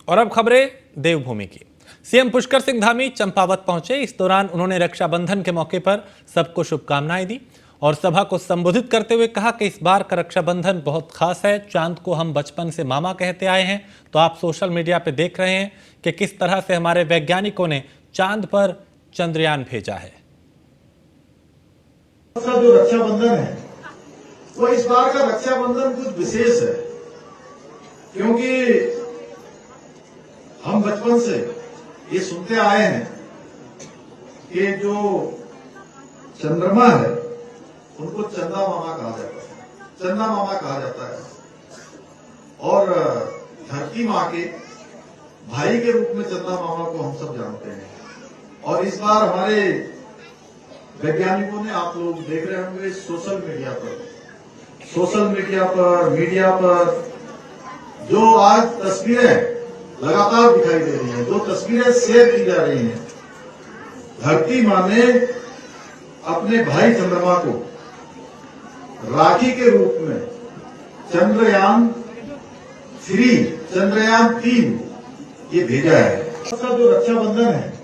और अब खबरें देवभूमि की। सीएम पुष्कर सिंह धामी चंपावत पहुंचे। इस दौरान उन्होंने रक्षाबंधन के मौके पर सबको शुभकामनाएं दी और सभा को संबोधित करते हुए कहा कि इस बार का रक्षाबंधन बहुत खास है। चांद को हम बचपन से मामा कहते आए हैं, तो आप सोशल मीडिया पे देख रहे हैं कि किस तरह से हमारे वैज्ञानिकों ने चांद पर चंद्रयान भेजा है। जो रक्षाबंधन है वो इस बार का रक्षाबंधन कुछ विशेष है, क्योंकि हम बचपन से ये सुनते आए हैं कि जो चंद्रमा है उनको चंदा मामा कहा जाता है, चंदा मामा कहा जाता है, और धरती माँ के भाई के रूप में चंदा मामा को हम सब जानते हैं। और इस बार हमारे वैज्ञानिकों ने, आप लोग देख रहे होंगे सोशल मीडिया पर जो आज तस्वीरें लगातार दिखाई दे रही हैं, जो तस्वीरें शेयर की जा रही हैं, धरती माँ ने अपने भाई चंद्रमा को राखी के रूप में चंद्रयान 3 ये भेजा है। जो रक्षाबंधन है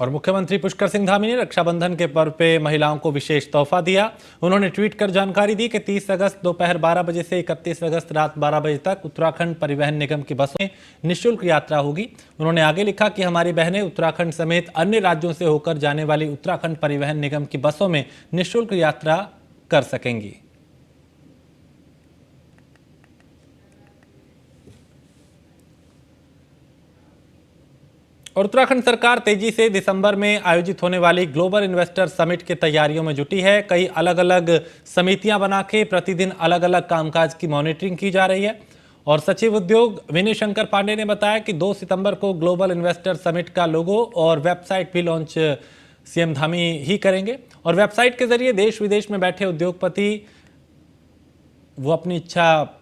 और मुख्यमंत्री पुष्कर सिंह धामी ने रक्षाबंधन के पर्व पे महिलाओं को विशेष तोहफा दिया। उन्होंने ट्वीट कर जानकारी दी कि 30 अगस्त दोपहर 12 बजे से 31 अगस्त रात 12 बजे तक उत्तराखंड परिवहन निगम की बसों में निःशुल्क यात्रा होगी। उन्होंने आगे लिखा कि हमारी बहनें उत्तराखंड समेत अन्य राज्यों से होकर जाने वाली उत्तराखंड परिवहन निगम की बसों में निःशुल्क यात्रा कर सकेंगी। और उत्तराखंड सरकार तेजी से दिसंबर में आयोजित होने वाली ग्लोबल इन्वेस्टर समिट की तैयारियों में जुटी है। कई अलग अलग समितियां बना के प्रतिदिन अलग अलग कामकाज की मॉनिटरिंग की जा रही है। और सचिव उद्योग विनय शंकर पांडे ने बताया कि 2 सितंबर को ग्लोबल इन्वेस्टर समिट का लोगो और वेबसाइट भी लॉन्च सीएम धामी ही करेंगे। और वेबसाइट के जरिए देश विदेश में बैठे उद्योगपति वो अपनी इच्छा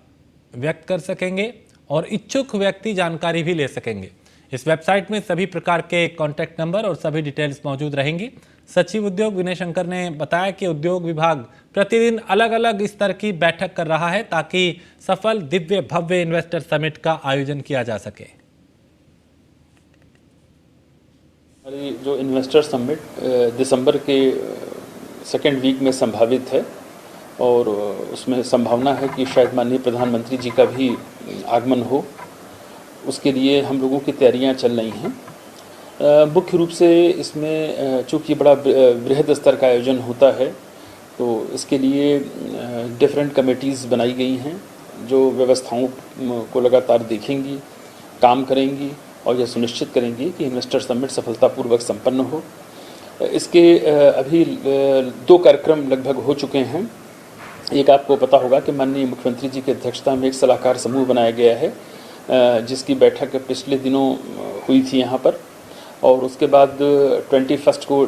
व्यक्त कर सकेंगे और इच्छुक व्यक्ति जानकारी भी ले सकेंगे। इस वेबसाइट में सभी प्रकार के कॉन्टैक्ट नंबर और सभी डिटेल्स मौजूद रहेंगी। सचिव उद्योग विनय शंकर ने बताया कि उद्योग विभाग प्रतिदिन अलग अलग स्तर की बैठक कर रहा है ताकि सफल दिव्य भव्य इन्वेस्टर समिट का आयोजन किया जा सके। जो इन्वेस्टर समिट दिसंबर के सेकेंड वीक में संभावित है और उसमें संभावना है कि शायद माननीय प्रधानमंत्री जी का भी आगमन हो। उसके लिए हम लोगों की तैयारियां चल रही हैं। मुख्य रूप से इसमें चूँकि बड़ा बृहद स्तर का आयोजन होता है तो इसके लिए डिफरेंट कमेटीज़ बनाई गई हैं जो व्यवस्थाओं को लगातार देखेंगी, काम करेंगी और यह सुनिश्चित करेंगी कि इन्वेस्टर समिट सफलतापूर्वक संपन्न हो। इसके अभी 2 कार्यक्रम लगभग हो चुके हैं। एक आपको पता होगा कि माननीय मुख्यमंत्री जी की अध्यक्षता में एक सलाहकार समूह बनाया गया है जिसकी बैठक पिछले दिनों हुई थी यहाँ पर, और उसके बाद 21 को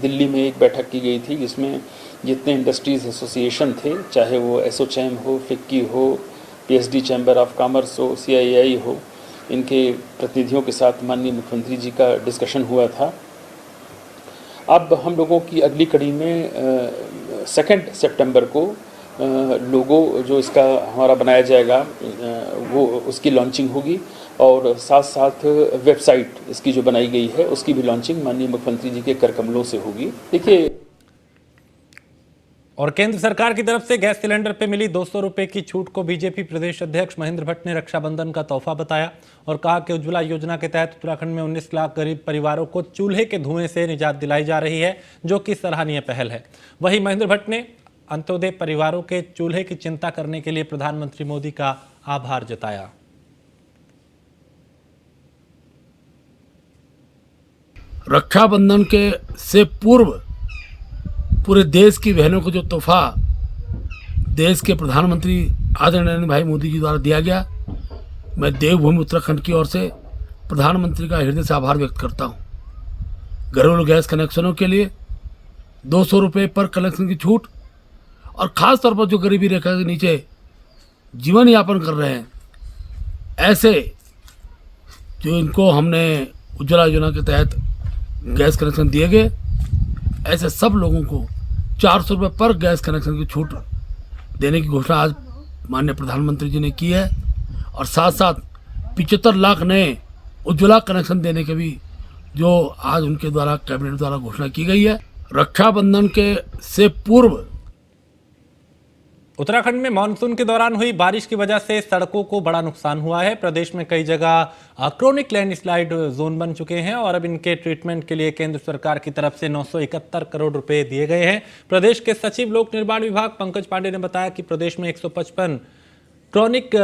दिल्ली में एक बैठक की गई थी जिसमें जितने इंडस्ट्रीज़ एसोसिएशन थे, चाहे वो एसोचैम हो, फिक्की हो, पीएचडी चैम्बर ऑफ कॉमर्स हो, सीआईआई हो, इनके प्रतिनिधियों के साथ माननीय मुख्यमंत्री जी का डिस्कशन हुआ था। अब हम लोगों की अगली कड़ी में 2 सितंबर को लोगो जो इसका हमारा बनाया जाएगा वो उसकी लॉन्चिंग होगी और साथ साथ वेबसाइट इसकी जो बनाई गई है उसकी भी लॉन्चिंग माननीय मुख्यमंत्री जी के कर कमलों से होगी। देखिए, और केंद्र सरकार की तरफ से गैस सिलेंडर पे मिली 200 रुपए की छूट को बीजेपी प्रदेश अध्यक्ष महेंद्र भट्ट ने रक्षाबंधन का तोहफा बताया और कहा कि उज्ज्वला योजना के तहत उत्तराखंड में 19 लाख गरीब परिवारों को चूल्हे के धुएं से निजात दिलाई जा रही है, जो कि सराहनीय पहल है। वहीं महेंद्र भट्ट ने अंत्योदय परिवारों के चूल्हे की चिंता करने के लिए प्रधानमंत्री मोदी का आभार जताया। रक्षाबंधन के से पूर्व पूरे देश की बहनों को जो तोहफा देश के प्रधानमंत्री आदरणीय नरेंद्र भाई मोदी जी द्वारा दिया गया, मैं देवभूमि उत्तराखंड की ओर से प्रधानमंत्री का हृदय से आभार व्यक्त करता हूं। घरेलू गैस कनेक्शनों के लिए 200 रुपये पर कनेक्शन की छूट और ख़ास तौर पर जो गरीबी रेखा के नीचे जीवन यापन कर रहे हैं, ऐसे जो इनको हमने उज्ज्वला योजना के तहत गैस कनेक्शन दिए गए, ऐसे सब लोगों को 400 रुपये पर गैस कनेक्शन की छूट देने की घोषणा आज माननीय प्रधानमंत्री जी ने की है। और साथ साथ 75 लाख नए उज्ज्वला कनेक्शन देने के भी जो आज उनके द्वारा कैबिनेट द्वारा घोषणा की गई है। रक्षाबंधन के से पूर्व उत्तराखंड में मानसून के दौरान हुई बारिश की वजह से सड़कों को बड़ा नुकसान हुआ है। प्रदेश में कई जगह क्रोनिक लैंडस्लाइड जोन बन चुके हैं और अब इनके ट्रीटमेंट के लिए केंद्र सरकार की तरफ से 971 करोड़ रुपए दिए गए हैं। प्रदेश के सचिव लोक निर्माण विभाग पंकज पांडे ने बताया कि प्रदेश में 155 क्रोनिक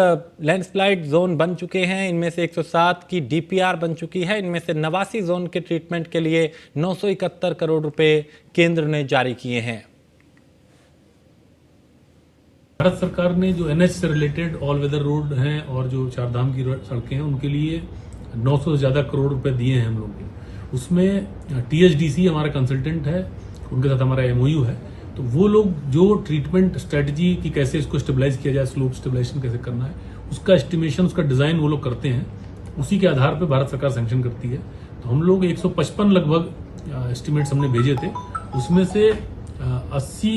लैंडस्लाइड जोन बन चुके हैं। इनमें से 107 की डीपीआर बन चुकी है। इनमें से 89 जोन के ट्रीटमेंट के लिए 971 करोड़ रुपए केंद्र ने जारी किए हैं। भारत सरकार ने जो एनएच से रिलेटेड ऑल वेदर रोड हैं और जो चारधाम की सड़कें हैं उनके लिए 900 से ज़्यादा करोड़ रुपए दिए हैं हम लोग को। उसमें टीएचडीसी हमारा कंसल्टेंट है, उनके साथ हमारा एमओयू है। तो वो लोग जो ट्रीटमेंट स्ट्रेटजी की कैसे इसको स्टेबलाइज किया जाए, स्लोप स्टेबलाइजेशन कैसे करना है, उसका एस्टिमेशन, उसका डिज़ाइन वो लोग करते हैं। उसी के आधार पर भारत सरकार सैंक्शन करती है। तो हम लोग 155 लगभग एस्टिमेट्स हमने भेजे थे, उसमें से 80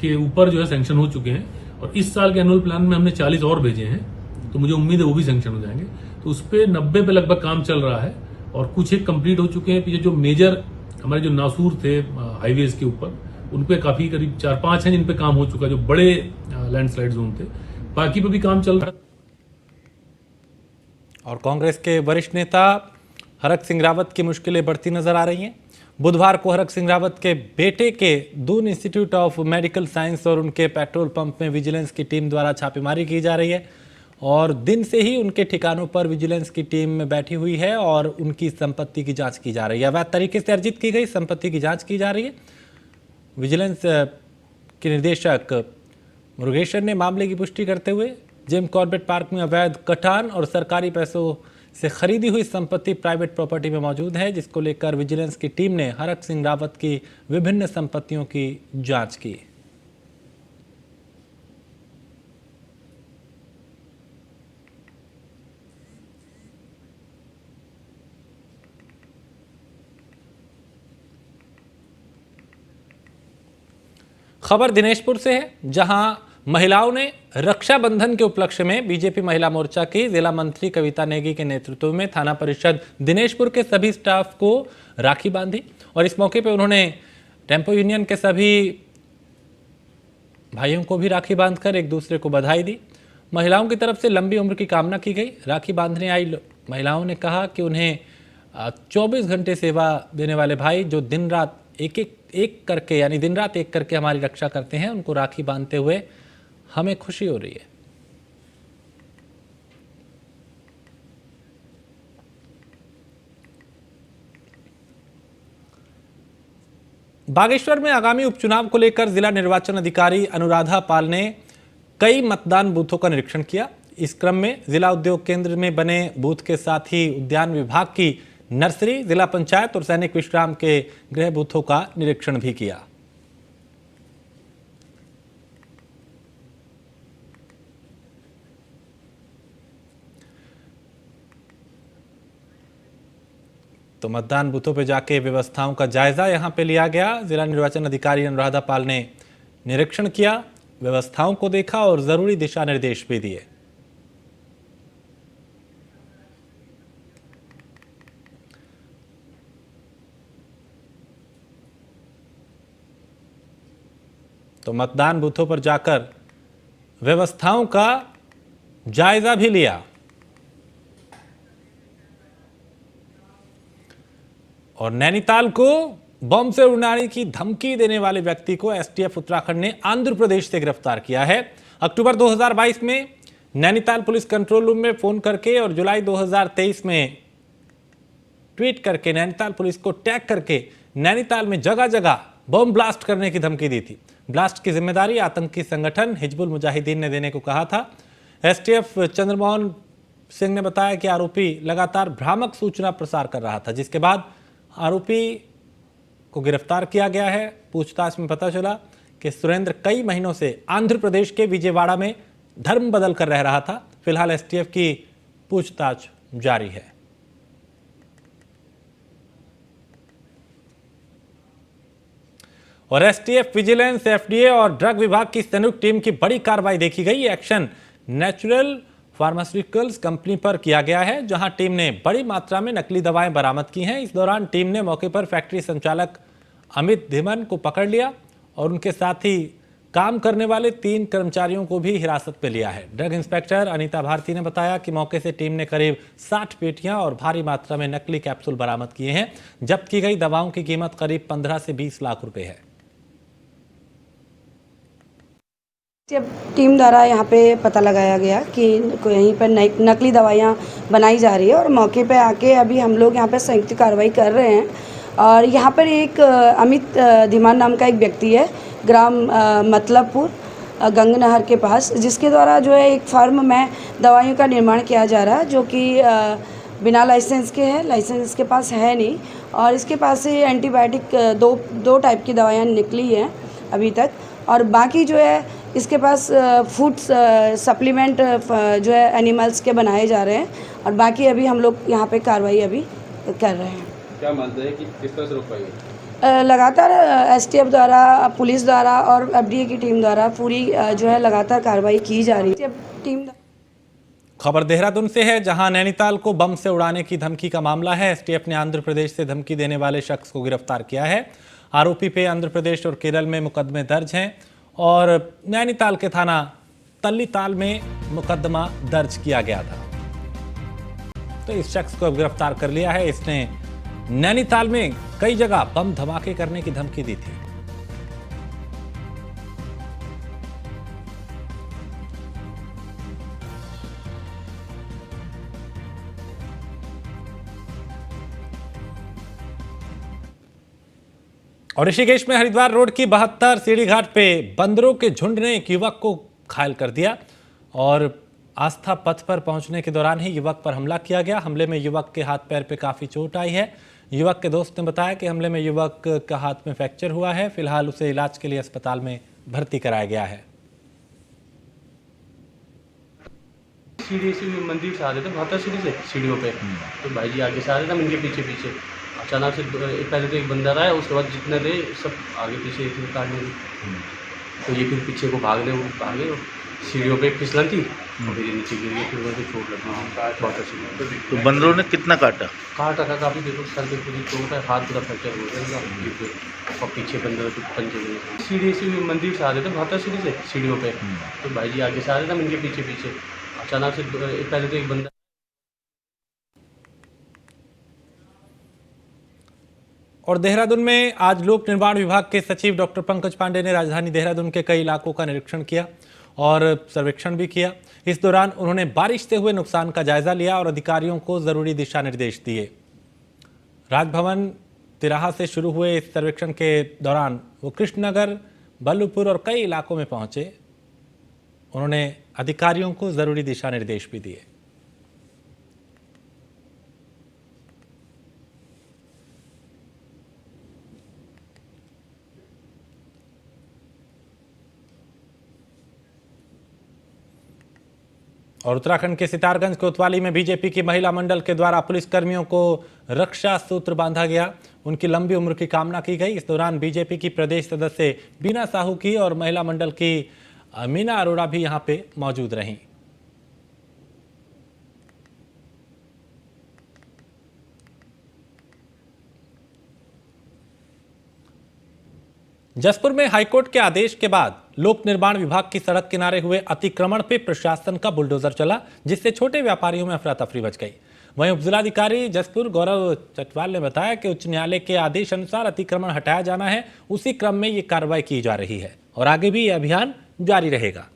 के ऊपर जो है सैंक्शन हो चुके हैं और इस साल के एनुअल प्लान में हमने 40 और भेजे हैं। तो मुझे उम्मीद है वो भी सैंक्शन हो जाएंगे। तो उस पर 90 पे लगभग काम चल रहा है और कुछ एक कंप्लीट हो चुके हैं। पीछे जो मेजर हमारे जो नासूर थे हाईवेज के ऊपर, उन पे काफी करीब 4-5 हैं जिन पे काम हो चुका है, जो बड़े लैंडस्लाइड जोन थे। बाकी पे भी काम चल रहा है। और कांग्रेस के वरिष्ठ नेता हरक सिंह रावत की मुश्किलें बढ़ती नजर आ रही हैं। बुधवार को हरक सिंह रावत के बेटे के Doon institute of medical science और उनके पेट्रोल पंप में विजिलेंस की टीम द्वारा छापेमारी की जा रही है और दिन से ही उनके ठिकानों पर विजिलेंस की टीम बैठी हुई है और उनकी संपत्ति की जांच की जा रही है। अवैध तरीके से अर्जित की गई संपत्ति की जांच की जा रही है। विजिलेंस के निदेशक मुरुगेश्वर ने मामले की पुष्टि करते हुए जिम कॉर्बेट पार्क में अवैध कटान और सरकारी पैसों से खरीदी हुई संपत्ति प्राइवेट प्रॉपर्टी में मौजूद है, जिसको लेकर विजिलेंस की टीम ने हरक सिंह रावत की विभिन्न संपत्तियों की जांच की। खबर दिनेशपुर से है, जहां महिलाओं ने रक्षाबंधन के उपलक्ष्य में बीजेपी महिला मोर्चा की जिला मंत्री कविता नेगी के नेतृत्व में थाना परिषद दिनेशपुर के सभी स्टाफ को राखी बांधी और इस मौके पर उन्होंने टेम्पो यूनियन के सभी भाइयों को भी राखी बांधकर एक दूसरे को बधाई दी। महिलाओं की तरफ से लंबी उम्र की कामना की गई। राखी बांधने आई महिलाओं ने कहा कि उन्हें 24 घंटे सेवा देने वाले भाई जो दिन रात एक करके यानी दिन रात एक करके हमारी रक्षा करते हैं, उनको राखी बांधते हुए हमें खुशी हो रही है। बागेश्वर में आगामी उपचुनाव को लेकर जिला निर्वाचन अधिकारी अनुराधा पाल ने कई मतदान बूथों का निरीक्षण किया। इस क्रम में जिला उद्योग केंद्र में बने बूथ के साथ ही उद्यान विभाग की नर्सरी, जिला पंचायत और सैनिक विश्राम के गृह बूथों का निरीक्षण भी किया। तो मतदान बूथों पर जाके व्यवस्थाओं का जायजा यहां पे लिया गया। जिला निर्वाचन अधिकारी अनुराधा पाल ने निरीक्षण किया, व्यवस्थाओं को देखा और जरूरी दिशा निर्देश भी दिए। तो मतदान बूथों पर जाकर व्यवस्थाओं का जायजा भी लिया और नैनीताल को बम से उड़ाने की धमकी देने वाले व्यक्ति को एसटीएफ उत्तराखंड ने आंध्र प्रदेश से गिरफ्तार किया है। अक्टूबर 2022 में नैनीताल पुलिस कंट्रोल रूम में फोन करके और जुलाई 2023 में ट्वीट करके नैनीताल पुलिस को टैग करके नैनीताल में जगह जगह बम ब्लास्ट करने की धमकी दी थी। ब्लास्ट की जिम्मेदारी आतंकी संगठन हिजबुल मुजाहिदीन ने देने को कहा था। एसटीएफ चंद्रमोहन सिंह ने बताया कि आरोपी लगातार भ्रामक सूचना प्रसार कर रहा था, जिसके बाद आरोपी को गिरफ्तार किया गया है। पूछताछ में पता चला कि सुरेंद्र कई महीनों से आंध्र प्रदेश के विजयवाड़ा में धर्म बदल कर रह रहा था। फिलहाल एसटीएफ की पूछताछ जारी है। और एसटीएफ, विजिलेंस, एफडीए और ड्रग विभाग की संयुक्त टीम की बड़ी कार्रवाई देखी गई। एक्शन नेचुरल फार्मास्यूटिकल्स कंपनी पर किया गया है, जहां टीम ने बड़ी मात्रा में नकली दवाएं बरामद की हैं। इस दौरान टीम ने मौके पर फैक्ट्री संचालक अमित धीमन को पकड़ लिया और उनके साथ ही काम करने वाले 3 कर्मचारियों को भी हिरासत में लिया है। ड्रग इंस्पेक्टर अनीता भारती ने बताया कि मौके से टीम ने करीब 60 पेटियां और भारी मात्रा में नकली कैप्सूल बरामद किए हैं। जब्त की गई दवाओं की कीमत करीब 15 से 20 लाख रुपए है। जब टीम द्वारा यहाँ पे पता लगाया गया कि यहीं पर नकली दवाइयाँ बनाई जा रही है और मौके पे आके अभी हम लोग यहाँ पे संयुक्त कार्रवाई कर रहे हैं। और यहाँ पर एक अमित धीमान नाम का एक व्यक्ति है, ग्राम मतलबपुर गंगनहर के पास, जिसके द्वारा जो है एक फर्म में दवाइयों का निर्माण किया जा रहा है, जो कि बिना लाइसेंस के है, लाइसेंस इसके पास है नहीं। और इसके पास से एंटीबायोटिक दो टाइप की दवाइयाँ निकली हैं अभी तक, और बाकी जो है इसके पास फूड सप्लीमेंट जो है एनिमल्स के बनाए जा रहे हैं। और बाकी अभी हम लोग यहाँ पे कार्रवाई अभी कर रहे हैं। क्या मानते हैं कि किस तरह से रोक पाएंगे? लगातार एसटीएफ द्वारा, पुलिस द्वारा और एफडीए की टीम द्वारा पूरी जो है लगातार कार्रवाई की जा रही है। टीम खबर देहरादून से है, जहां नैनीताल को बम से उड़ाने की धमकी का मामला है। एसटीएफ ने आंध्र प्रदेश से धमकी देने वाले शख्स को गिरफ्तार किया है। आरोपी पे आंध्र प्रदेश और केरल में मुकदमे दर्ज हैं और नैनीताल के थाना तल्लीताल में मुकदमा दर्ज किया गया था। तो इस शख्स को गिरफ्तार कर लिया है। इसने नैनीताल में कई जगह बम धमाके करने की धमकी दी थी। और ऋषिकेश में हरिद्वार रोड की 72 सीढ़ी घाट पे बंदरों के झुंड ने एक युवक को घायल कर दिया और आस्था पथ पर पहुंचने के दौरान ही युवक पर हमला किया गया। हमले में युवक के हाथ पैर पे काफी चोट आई है। युवक के दोस्त ने बताया कि हमले में युवक का हाथ में फ्रैक्चर हुआ है। फिलहाल उसे इलाज के लिए अस्पताल में भर्ती कराया गया है। सीढ़ी से मंदिर से आ रहे थे, 72 सीढ़ी से सीढ़ियों पे, तो भाई जी आगे से आ रहे थे, इनके पीछे पीछे अचानक से पहले तो एक बंदर आया, उसके बाद जितने थे सब आगे पीछे काटने लगे। तो ये फिर पीछे को भागे सीढ़ियों पे फिसलन थी और फिर नीचे गिर गए, फिर वहाँ चोट लगी बहुत अच्छी। तो बंदरों ने कितना काटा? काटा काफ़ी, देखो सर पे पूरी चोट है, हाथ पूरा फ्रैक्चर हो गया और पीछे बंदर पंचे गए। सीढ़ी से मंदिर से आ रहे थे, 72 सीढ़ी से सीढ़ियों पे, तो भाई जी आगे से आ रहे थे, इनके पीछे पीछे अचानक से पहले तो एक बंदर। और देहरादून में आज लोक निर्माण विभाग के सचिव डॉक्टर पंकज पांडे ने राजधानी देहरादून के कई इलाकों का निरीक्षण किया और सर्वेक्षण भी किया। इस दौरान उन्होंने बारिश से हुए नुकसान का जायजा लिया और अधिकारियों को जरूरी दिशा निर्देश दिए। राजभवन तिराहा से शुरू हुए इस सर्वेक्षण के दौरान वो कृष्णनगर, बल्लूपुर और कई इलाकों में पहुंचे। उन्होंने अधिकारियों को जरूरी दिशा निर्देश भी दिए। और उत्तराखंड के सितारगंज कोतवाली में बीजेपी की महिला मंडल के द्वारा पुलिसकर्मियों को रक्षा सूत्र बांधा गया, उनकी लंबी उम्र की कामना की गई। इस दौरान बीजेपी की प्रदेश सदस्य बीना साहू की और महिला मंडल की मीना अरोड़ा भी यहां पे मौजूद रहीं। जसपुर में हाईकोर्ट के आदेश के बाद लोक निर्माण विभाग की सड़क किनारे हुए अतिक्रमण पे प्रशासन का बुलडोजर चला, जिससे छोटे व्यापारियों में अफरा तफरी मच गई। वहीं उपजिलाधिकारी जसपुर गौरव चटवाल ने बताया कि उच्च न्यायालय के आदेश अनुसार अतिक्रमण हटाया जाना है, उसी क्रम में ये कार्रवाई की जा रही है और आगे भी ये अभियान जारी रहेगा।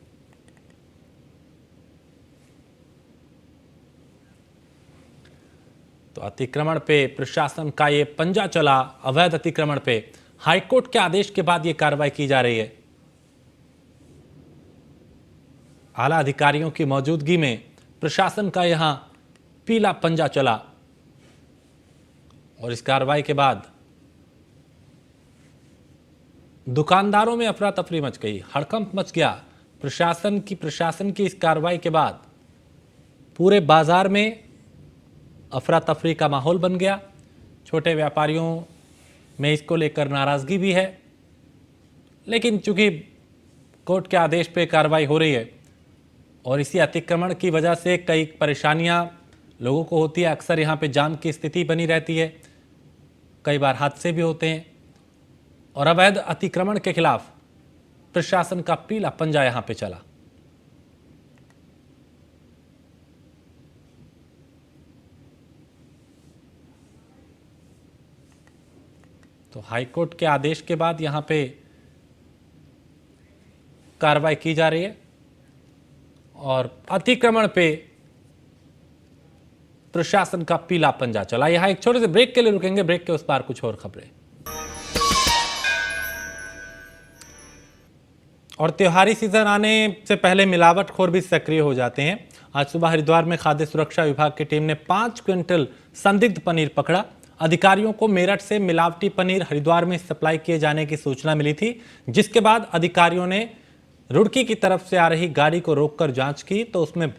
तो अतिक्रमण पे प्रशासन का ये पंजा चला। अवैध अतिक्रमण पे हाईकोर्ट के आदेश के बाद ये कार्रवाई की जा रही है। आला अधिकारियों की मौजूदगी में प्रशासन का यहां पीला पंजा चला और इस कार्रवाई के बाद दुकानदारों में अफरा तफरी मच गई, हड़कंप मच गया। प्रशासन की इस कार्रवाई के बाद पूरे बाजार में अफरा तफरी का माहौल बन गया। छोटे व्यापारियों में इसको लेकर नाराजगी भी है, लेकिन चूंकि कोर्ट के आदेश पे कार्रवाई हो रही है और इसी अतिक्रमण की वजह से कई परेशानियां लोगों को होती है। अक्सर यहाँ पे जाम की स्थिति बनी रहती है, कई बार हादसे भी होते हैं और अवैध अतिक्रमण के खिलाफ प्रशासन का पीला पंजा यहां पे चला। तो हाईकोर्ट के आदेश के बाद यहां पे कार्रवाई की जा रही है और अतिक्रमण पे प्रशासन का पीला पंजा चला। यहां एक छोटे से ब्रेक के लिए रुकेंगे, ब्रेक के उस पार कुछ और खबरें। और त्योहारी सीजन आने से पहले मिलावटखोर भी सक्रिय हो जाते हैं। आज सुबह हरिद्वार में खाद्य सुरक्षा विभाग की टीम ने 5 क्विंटल संदिग्ध पनीर पकड़ा। अधिकारियों को मेरठ से मिलावटी पनीर हरिद्वार में सप्लाई किए जाने की सूचना मिली थी, जिसके बाद अधिकारियों ने रुड़की की तरफ से आ रही गाड़ी को रोककर जांच की तो उसमें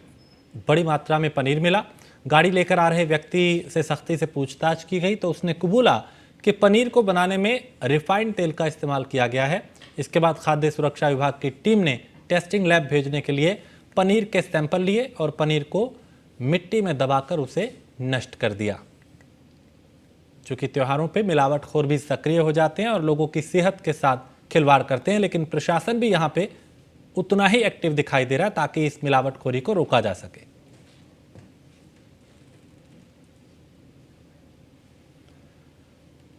बड़ी मात्रा में पनीर मिला। गाड़ी लेकर आ रहे व्यक्ति से सख्ती से पूछताछ की गई तो उसने कबूला कि पनीर को बनाने में रिफाइंड तेल का इस्तेमाल किया गया है। इसके बाद खाद्य सुरक्षा विभाग की टीम ने टेस्टिंग लैब भेजने के लिए पनीर के सैंपल लिए और पनीर को मिट्टी में दबाकर उसे नष्ट कर दिया। चूंकि त्योहारों पे मिलावटखोर भी सक्रिय हो जाते हैं और लोगों की सेहत के साथ खिलवाड़ करते हैं, लेकिन प्रशासन भी यहाँ पे उतना ही एक्टिव दिखाई दे रहा है ताकि इस मिलावटखोरी को रोका जा सके।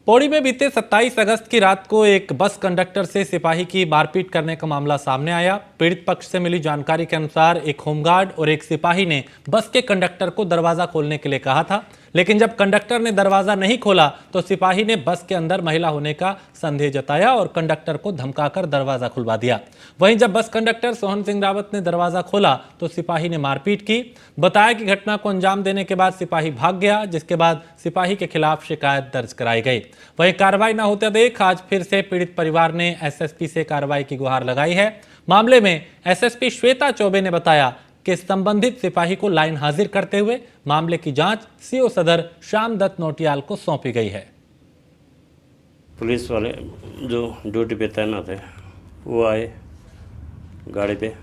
पौड़ी में बीते 27 अगस्त की रात को एक बस कंडक्टर से सिपाही की मारपीट करने का मामला सामने आया। पीड़ित पक्ष से मिली जानकारी के अनुसार एक होमगार्ड और एक सिपाही ने बस के कंडक्टर को दरवाजा खोलने के लिए कहा था, लेकिन जब कंडक्टर ने दरवाजा नहीं खोला तो सिपाही ने बस के अंदर महिला होने का संदेह जताया और कंडक्टर को धमकाकर दरवाजा खुलवा दिया। वहीं जब बस कंडक्टर सोहन सिंह रावत ने दरवाजा खोला तो सिपाही ने मारपीट की। बताया कि घटना को अंजाम देने के बाद सिपाही भाग गया, जिसके बाद सिपाही के खिलाफ शिकायत दर्ज कराई गई। वहीं कार्रवाई न होते देख आज फिर से पीड़ित परिवार ने एसएसपी से कार्रवाई की गुहार लगाई है। मामले में एसएसपी श्वेता चौबे ने बताया कि संबंधित सिपाही को लाइन हाजिर करते हुए मामले की जांच सीओ सदर श्याम दत्त नोटियाल को सौंपी गई है। पुलिस वाले जो ड्यूटी पे तैनात है वो आए गाड़ी पे,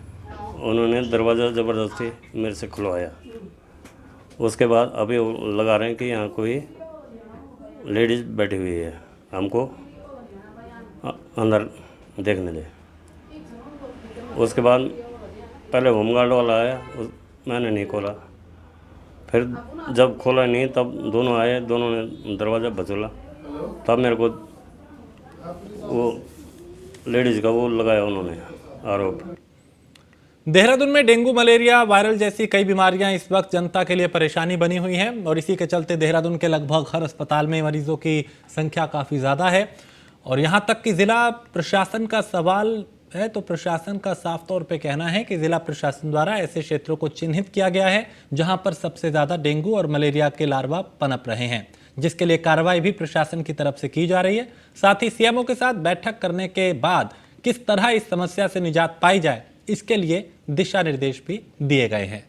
उन्होंने दरवाज़ा ज़बरदस्ती मेरे से खुलवाया। उसके बाद अभी वो लगा रहे हैं कि यहाँ कोई लेडीज़ बैठी हुई है, हमको अंदर देखने दे। उसके बाद पहले होमगार्ड वाला आया, मैंने नहीं खोला, फिर जब खोला नहीं तब दोनों आए, दोनों ने दरवाज़ा बचोला, तब मेरे को वो लेडीज़ का वो लगाया उन्होंने आरोप। देहरादून में डेंगू, मलेरिया, वायरल जैसी कई बीमारियां इस वक्त जनता के लिए परेशानी बनी हुई हैं और इसी के चलते देहरादून के लगभग हर अस्पताल में मरीजों की संख्या काफ़ी ज़्यादा है और यहाँ तक कि ज़िला प्रशासन का सवाल है तो प्रशासन का साफ तौर पे कहना है कि जिला प्रशासन द्वारा ऐसे क्षेत्रों को चिन्हित किया गया है जहां पर सबसे ज़्यादा डेंगू और मलेरिया के लार्वा पनप रहे हैं, जिसके लिए कार्रवाई भी प्रशासन की तरफ से की जा रही है। साथ ही सीएमओ के साथ बैठक करने के बाद किस तरह इस समस्या से निजात पाई जाए, इसके लिए दिशा निर्देश भी दिए गए हैं।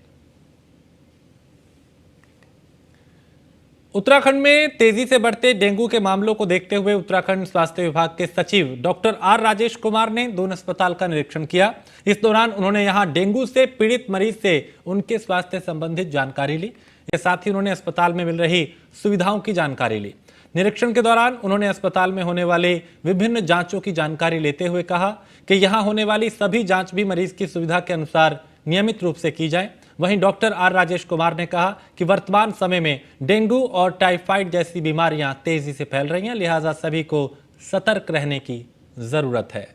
उत्तराखंड में तेजी से बढ़ते डेंगू के मामलों को देखते हुए उत्तराखंड स्वास्थ्य विभाग के सचिव डॉक्टर आर राजेश कुमार ने दून अस्पताल का निरीक्षण किया। इस दौरान उन्होंने यहां डेंगू से पीड़ित मरीज से उनके स्वास्थ्य संबंधित जानकारी ली। इसके साथ ही उन्होंने अस्पताल में मिल रही सुविधाओं की जानकारी ली। निरीक्षण के दौरान उन्होंने अस्पताल में होने वाले विभिन्न जांचों की जानकारी लेते हुए कहा कि यहां होने वाली सभी जांच भी मरीज की सुविधा के अनुसार नियमित रूप से की जाए। वहीं डॉक्टर आर राजेश कुमार ने कहा कि वर्तमान समय में डेंगू और टाइफाइड जैसी बीमारियां तेजी से फैल रही हैं, लिहाजा सभी को सतर्क रहने की जरूरत है।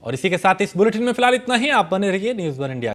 और इसी के साथ इस बुलेटिन में फिलहाल इतना ही। आप बने रहिए न्यूज़ 1 इंडिया।